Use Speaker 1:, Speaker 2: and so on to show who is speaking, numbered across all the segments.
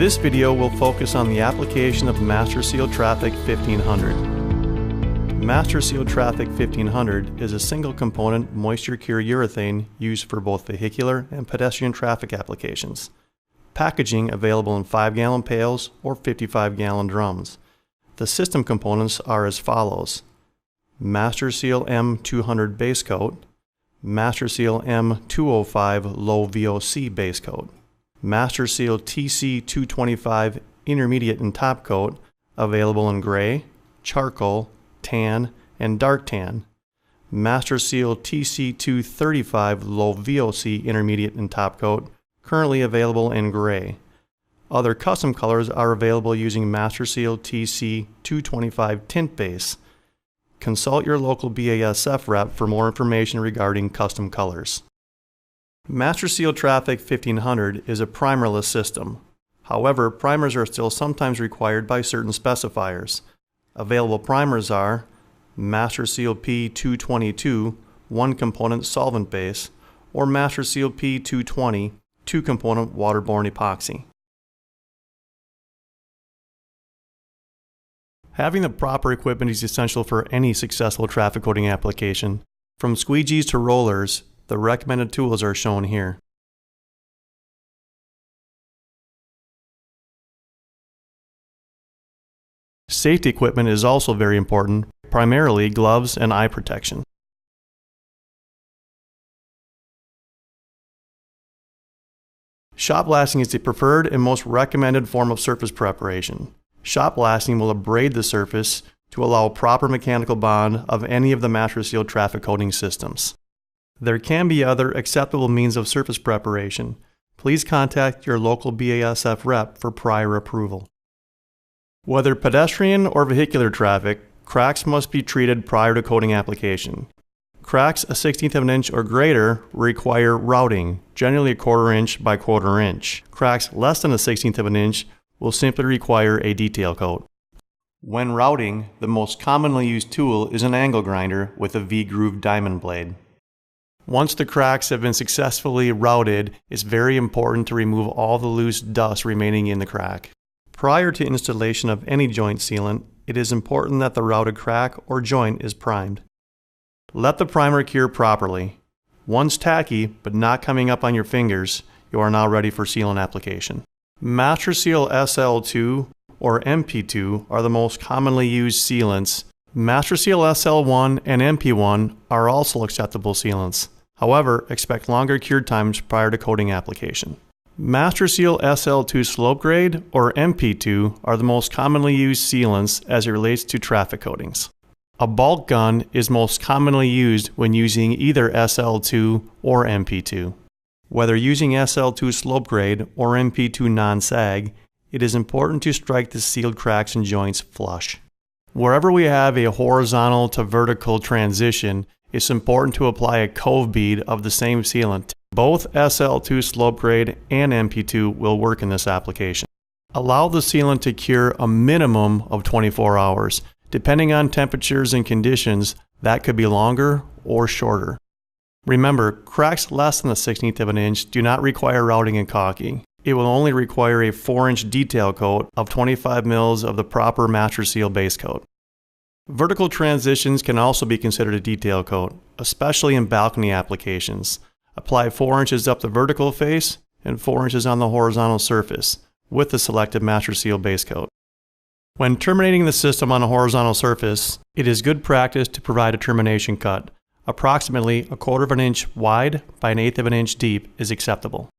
Speaker 1: This video will focus on the application of MasterSeal Traffic 1500. MasterSeal Traffic 1500 is a single component moisture cure urethane used for both vehicular and pedestrian traffic applications. Packaging available in 5-gallon pails or 55-gallon drums. The system components are as follows: MasterSeal M200 base coat, MasterSeal M205 low VOC base coat, MasterSeal TC225 intermediate and top coat, available in gray, charcoal, tan, and dark tan, MasterSeal TC235 low VOC intermediate and top coat, currently available in gray. Other custom colors are available using MasterSeal TC225 tint base. Consult your local BASF rep for more information regarding custom colors. MasterSeal Traffic 1500 is a primerless system. However, primers are still sometimes required by certain specifiers. Available primers are MasterSeal P222 1-component solvent base or MasterSeal P220 2-component waterborne epoxy. Having the proper equipment is essential for any successful traffic coating application. From squeegees to rollers, the recommended tools are shown here. Safety equipment is also very important, primarily gloves and eye protection. Shot blasting is the preferred and most recommended form of surface preparation. Shot blasting will abrade the surface to allow proper mechanical bond of any of the MasterSeal traffic coating systems. There can be other acceptable means of surface preparation. Please contact your local BASF rep for prior approval. Whether pedestrian or vehicular traffic, cracks must be treated prior to coating application. Cracks 1/16 of an inch or greater require routing, generally 1/4 inch by 1/4 inch. Cracks less than 1/16 of an inch will simply require a detail coat. When routing, the most commonly used tool is an angle grinder with a V-groove diamond blade. Once the cracks have been successfully routed, it's very important to remove all the loose dust remaining in the crack. Prior to installation of any joint sealant, it is important that the routed crack or joint is primed. Let the primer cure properly. Once tacky, but not coming up on your fingers, you are now ready for sealant application. MasterSeal SL2 or MP2 are the most commonly used sealants. MasterSeal SL1 and MP1 are also acceptable sealants. However, expect longer cure times prior to coating application. MasterSeal SL2 slope grade or MP2 are the most commonly used sealants as it relates to traffic coatings. A bulk gun is most commonly used when using either SL2 or MP2. Whether using SL2 slope grade or MP2 non-sag, it is important to strike the sealed cracks and joints flush. Wherever we have a horizontal to vertical transition, it's important to apply a cove bead of the same sealant. Both SL2 slope grade and MP2 will work in this application. Allow the sealant to cure a minimum of 24 hours. Depending on temperatures and conditions, that could be longer or shorter. Remember, cracks less than 1/16 of an inch do not require routing and caulking. It will only require a 4-inch detail coat of 25 mils of the proper MasterSeal base coat. Vertical transitions can also be considered a detail coat, especially in balcony applications. Apply 4 inches up the vertical face and 4 inches on the horizontal surface with the selected MasterSeal base coat. When terminating the system on a horizontal surface, it is good practice to provide a termination cut. Approximately 1/4 of an inch wide by 1/8 of an inch deep is acceptable.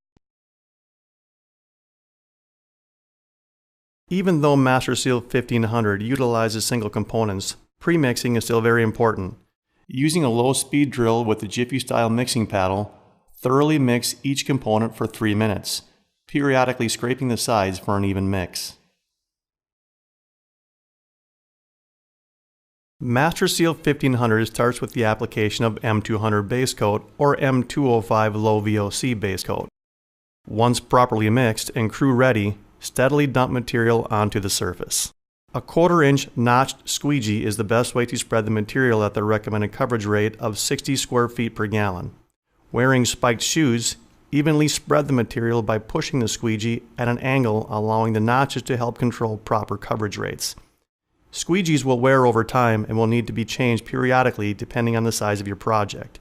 Speaker 1: Even though MasterSeal 1500 utilizes single components, pre-mixing is still very important. Using a low-speed drill with the Jiffy-style mixing paddle, thoroughly mix each component for 3 minutes, periodically scraping the sides for an even mix. MasterSeal 1500 starts with the application of M200 base coat or M205 low VOC base coat. Once properly mixed and crew ready, steadily dump material onto the surface. A 1/4 inch notched squeegee is the best way to spread the material at the recommended coverage rate of 60 square feet per gallon. Wearing spiked shoes, evenly spread the material by pushing the squeegee at an angle, allowing the notches to help control proper coverage rates. Squeegees will wear over time and will need to be changed periodically depending on the size of your project.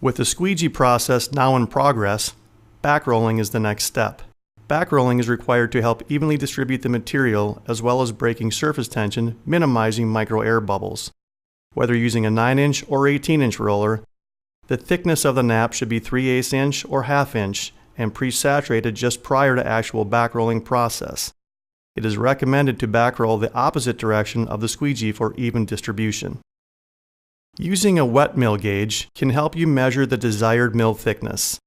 Speaker 1: With the squeegee process now in progress, backrolling is the next step. Backrolling is required to help evenly distribute the material as well as breaking surface tension, minimizing micro air bubbles. Whether using a 9-inch or 18-inch roller, the thickness of the nap should be 3/8 inch or 1/2 inch and pre-saturated just prior to actual backrolling process. It is recommended to backroll the opposite direction of the squeegee for even distribution. Using a wet mill gauge can help you measure the desired mill thickness.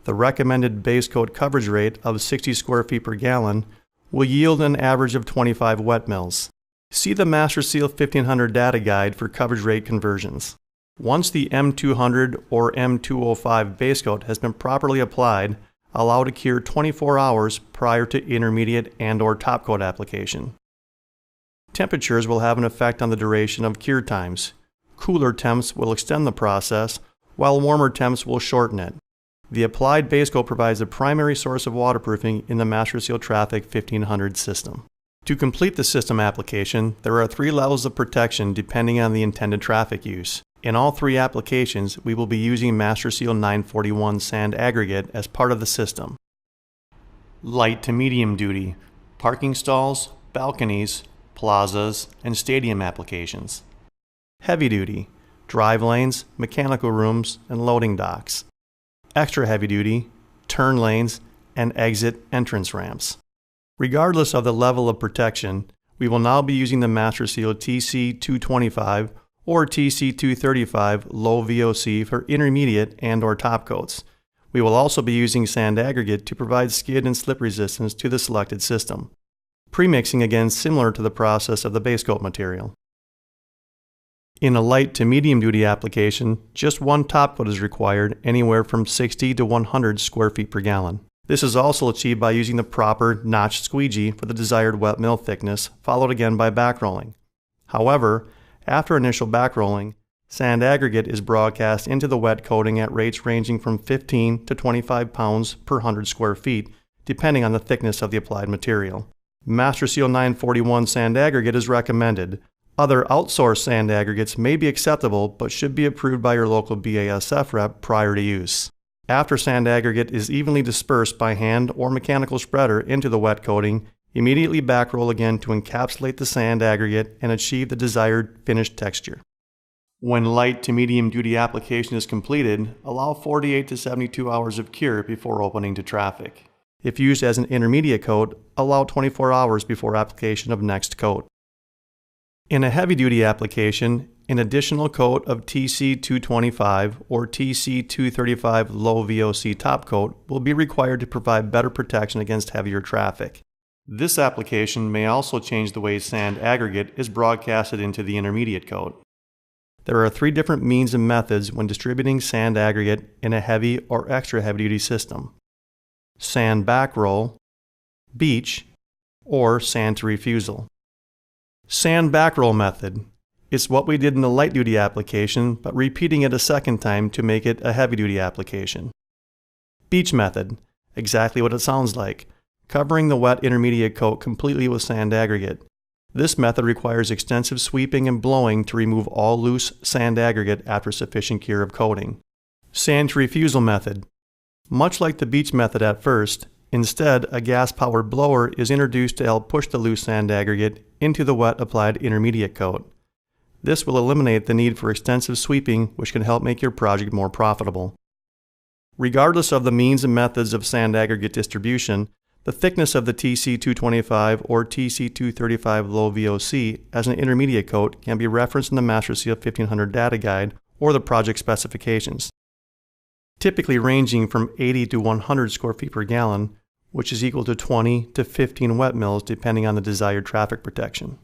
Speaker 1: The recommended base coat coverage rate of 60 square feet per gallon will yield an average of 25 wet mills. See the MasterSeal 1500 data guide for coverage rate conversions. Once the M200 or M205 base coat has been properly applied, allow to cure 24 hours prior to intermediate and/or top coat application. Temperatures will have an effect on the duration of cure times. Cooler temps will extend the process, while warmer temps will shorten it. The applied base coat provides the primary source of waterproofing in the MasterSeal Traffic 1500 system. To complete the system application, there are 3 levels of protection depending on the intended traffic use. In all 3 applications, we will be using MasterSeal 941 sand aggregate as part of the system. Light to medium duty, parking stalls, balconies, plazas, and stadium applications. Heavy duty, drive lanes, mechanical rooms, and loading docks. Extra heavy duty, turn lanes, and exit entrance ramps. Regardless of the level of protection, we will now be using the MasterSeal TC225 or TC235 low VOC for intermediate and/or top coats. We will also be using sand aggregate to provide skid and slip resistance to the selected system. Premixing again similar to the process of the base coat material. In a light to medium duty application, just one top coat is required, anywhere from 60 to 100 square feet per gallon. This is also achieved by using the proper notched squeegee for the desired wet mill thickness, followed again by backrolling. However, after initial backrolling, sand aggregate is broadcast into the wet coating at rates ranging from 15 to 25 pounds per 100 square feet, depending on the thickness of the applied material. MasterSeal 941 sand aggregate is recommended. Other outsourced sand aggregates may be acceptable but should be approved by your local BASF rep prior to use. After sand aggregate is evenly dispersed by hand or mechanical spreader into the wet coating, immediately backroll again to encapsulate the sand aggregate and achieve the desired finished texture. When light to medium duty application is completed, allow 48 to 72 hours of cure before opening to traffic. If used as an intermediate coat, allow 24 hours before application of next coat. In a heavy-duty application, an additional coat of TC225 or TC235 low VOC top coat will be required to provide better protection against heavier traffic. This application may also change the way sand aggregate is broadcasted into the intermediate coat. There are 3 different means and methods when distributing sand aggregate in a heavy or extra heavy-duty system: sand backroll, beach, or sand to refusal. Sand backroll method. It's what we did in the light-duty application, but repeating it a second time to make it a heavy-duty application. Beach method. Exactly what it sounds like, covering the wet intermediate coat completely with sand aggregate. This method requires extensive sweeping and blowing to remove all loose sand aggregate after sufficient cure of coating. Sand to refusal method. Much like the beach method at first, instead a gas-powered blower is introduced to help push the loose sand aggregate into the wet applied intermediate coat. This will eliminate the need for extensive sweeping, which can help make your project more profitable. Regardless of the means and methods of sand aggregate distribution, the thickness of the TC225 or TC235 low VOC as an intermediate coat can be referenced in the MasterSeal 1500 data guide or the project specifications. Typically ranging from 80 to 100 square feet per gallon, which is equal to 20 to 15 wet mills depending on the desired traffic protection.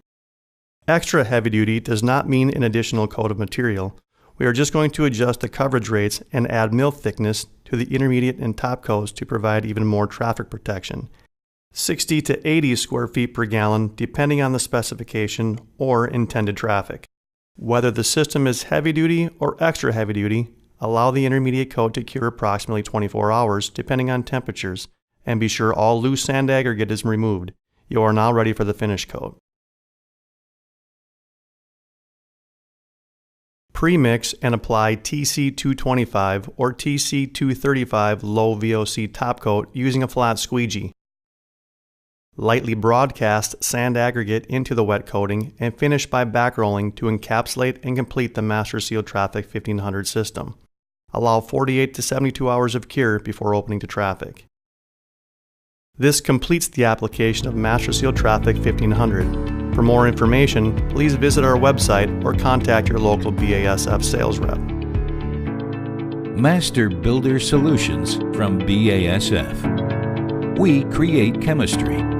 Speaker 1: Extra heavy duty does not mean an additional coat of material. We are just going to adjust the coverage rates and add mill thickness to the intermediate and top coats to provide even more traffic protection. 60 to 80 square feet per gallon depending on the specification or intended traffic. Whether the system is heavy duty or extra heavy duty, Allow the intermediate coat to cure approximately 24 hours, depending on temperatures, and be sure all loose sand aggregate is removed. You are now ready for the finish coat. Pre-mix and apply TC225 or TC235 low VOC top coat using a flat squeegee. Lightly broadcast sand aggregate into the wet coating and finish by backrolling to encapsulate and complete the MasterSeal Traffic 1500 system. Allow 48 to 72 hours of cure before opening to traffic. This completes the application of MasterSeal Traffic 1500. For more information, please visit our website or contact your local BASF sales rep.
Speaker 2: Master Builder Solutions from BASF. We create chemistry.